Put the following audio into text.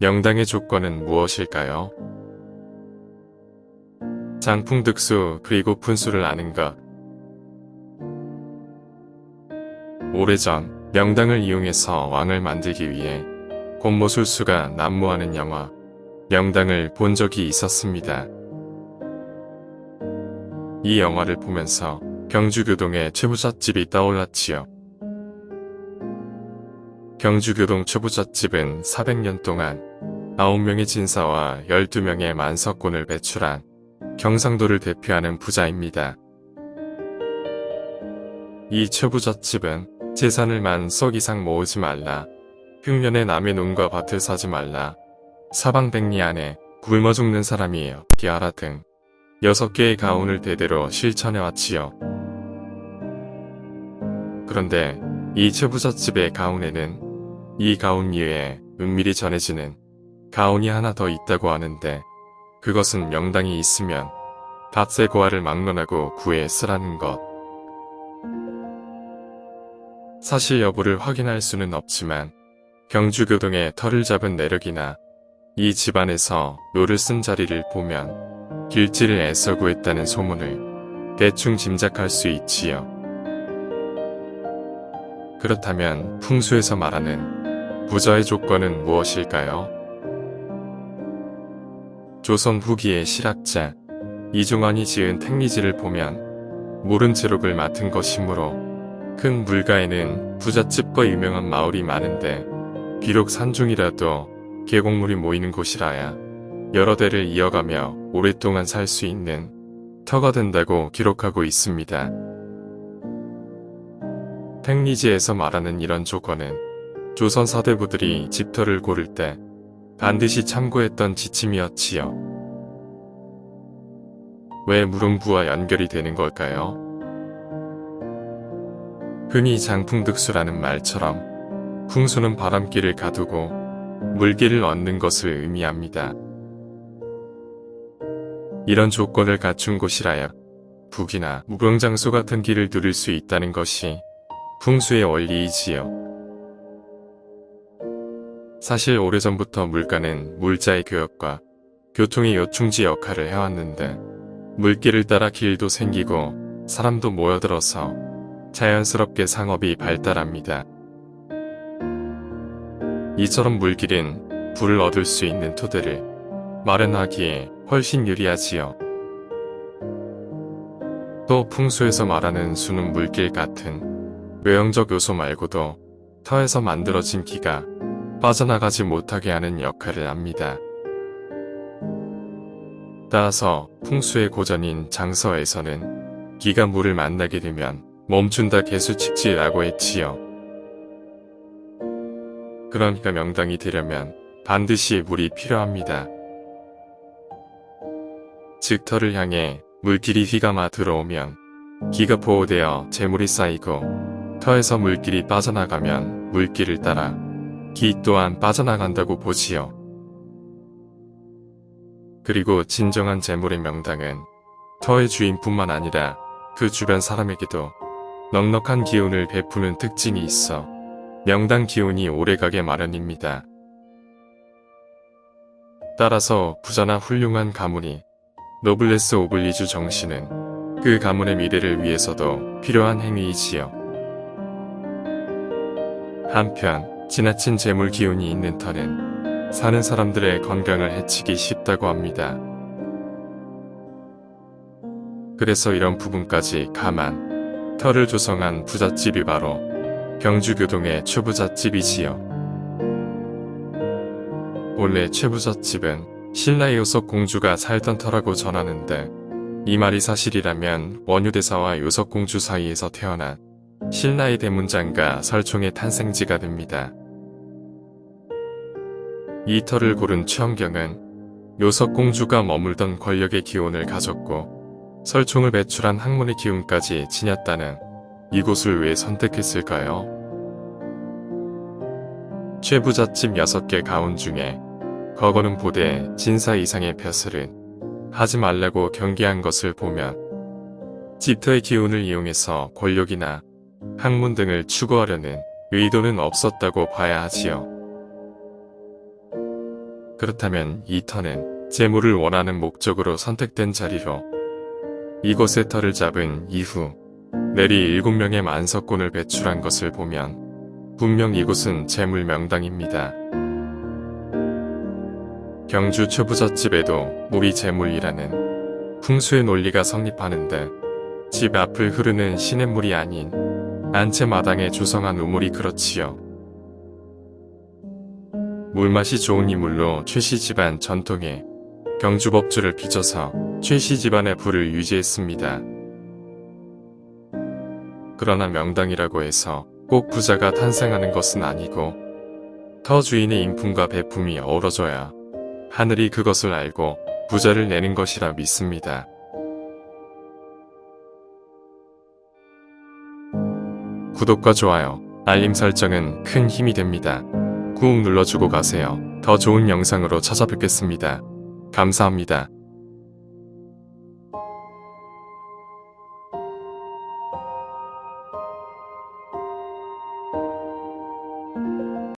명당의 조건은 무엇일까요? 장풍득수 그리고 분수를 아는 것. 오래전 명당을 이용해서 왕을 만들기 위해 권모술수가 난무하는 영화 명당을 본 적이 있었습니다. 이 영화를 보면서 경주교동의 최부잣집이 떠올랐지요. 경주교동 최부잣집은 400년 동안 9명의 진사와 12명의 만석군을 배출한 경상도를 대표하는 부자입니다. 이 최부잣집은 재산을 만 석 이상 모으지 말라, 흉년에 남의 논과 밭을 사지 말라, 사방백리 안에 굶어 죽는 사람이 없게 하라 등 6개의 가훈을 대대로 실천해왔지요. 그런데 이 최부잣집의 가훈에는 이 가훈 이외에 은밀히 전해지는 가훈이 하나 더 있다고 하는데, 그것은 명당이 있으면 닷새 고아를 막론하고 구해 쓰라는 것. 사실 여부를 확인할 수는 없지만 경주교동의 터를 잡은 내력이나 이 집안에서 묘를 쓴 자리를 보면 길지를 애써 구했다는 소문을 대충 짐작할 수 있지요. 그렇다면 풍수에서 말하는 부자의 조건은 무엇일까요? 조선 후기의 실학자 이종환이 지은 택리지를 보면 물은 제록을 맡은 것이므로 큰 물가에는 부잣집과 유명한 마을이 많은데, 비록 산중이라도 계곡물이 모이는 곳이라야 여러 대를 이어가며 오랫동안 살 수 있는 터가 된다고 기록하고 있습니다. 택리지에서 말하는 이런 조건은 조선 사대부들이 집터를 고를 때 반드시 참고했던 지침이었지요. 왜 물은 부와 연결이 되는 걸까요? 흔히 장풍득수라는 말처럼 풍수는 바람길을 가두고 물길을 얻는 것을 의미합니다. 이런 조건을 갖춘 곳이라야 북이나 무병장수 같은 길을 누릴 수 있다는 것이 풍수의 원리이지요. 사실 오래전부터 물가는 물자의 교역과 교통의 요충지 역할을 해왔는데, 물길을 따라 길도 생기고 사람도 모여들어서 자연스럽게 상업이 발달합니다. 이처럼 물길은 불을 얻을 수 있는 토대를 마련하기에 훨씬 유리하지요. 또 풍수에서 말하는 수는 물길 같은 외형적 요소 말고도 터에서 만들어진 기가 빠져나가지 못하게 하는 역할을 합니다. 따라서 풍수의 고전인 장서에서는 기가 물을 만나게 되면 멈춘다 개수칙지라고 했지요. 그러니까 명당이 되려면 반드시 물이 필요합니다. 즉 터를 향해 물길이 휘감아 들어오면 기가 보호되어 재물이 쌓이고, 터에서 물길이 빠져나가면 물길을 따라 기 또한 빠져나간다고 보지요. 그리고 진정한 재물의 명당은 터의 주인뿐만 아니라 그 주변 사람에게도 넉넉한 기운을 베푸는 특징이 있어 명당 기운이 오래가게 마련입니다. 따라서 부자나 훌륭한 가문이 노블레스 오블리주 정신은 그 가문의 미래를 위해서도 필요한 행위이지요. 한편 지나친 재물 기운이 있는 터는 사는 사람들의 건강을 해치기 쉽다고 합니다. 그래서 이런 부분까지 감안 터를 조성한 부잣집이 바로 경주교동의 최부잣집이지요. 원래 최부잣집은 신라의 요석공주가 살던 터라고 전하는데, 이 말이 사실이라면 원효대사와 요석공주 사이에서 태어난 신라의 대문장과 설총의 탄생지가 됩니다. 이 터를 고른 최엄경은 요석공주가 머물던 권력의 기운을 가졌고 설총을 배출한 학문의 기운까지 지녔다는 이곳을 왜 선택했을까요? 최부잣집 6개 가훈 중에 거거는 보되 진사 이상의 벼슬은 하지 말라고 경계한 것을 보면 집터의 기운을 이용해서 권력이나 학문 등을 추구하려는 의도는 없었다고 봐야 하지요. 그렇다면 이 터는 재물을 원하는 목적으로 선택된 자리로 이곳에 터를 잡은 이후 내리 7명의 만석군을 배출한 것을 보면 분명 이곳은 재물 명당입니다. 경주 초부잣집에도 물이 재물이라는 풍수의 논리가 성립하는데 집 앞을 흐르는 시냇물이 아닌 안채 마당에 조성한 우물이 그렇지요. 물맛이 좋은 이 물로 최씨 집안 전통의 경주법주를 빚어서 최씨 집안의 부를 유지했습니다. 그러나 명당이라고 해서 꼭 부자가 탄생하는 것은 아니고 터 주인의 인품과 배품이 어우러져야 하늘이 그것을 알고 부자를 내는 것이라 믿습니다. 구독과 좋아요, 알림 설정은 큰 힘이 됩니다. 꾹 눌러주고 가세요. 더 좋은 영상으로 찾아뵙겠습니다. 감사합니다.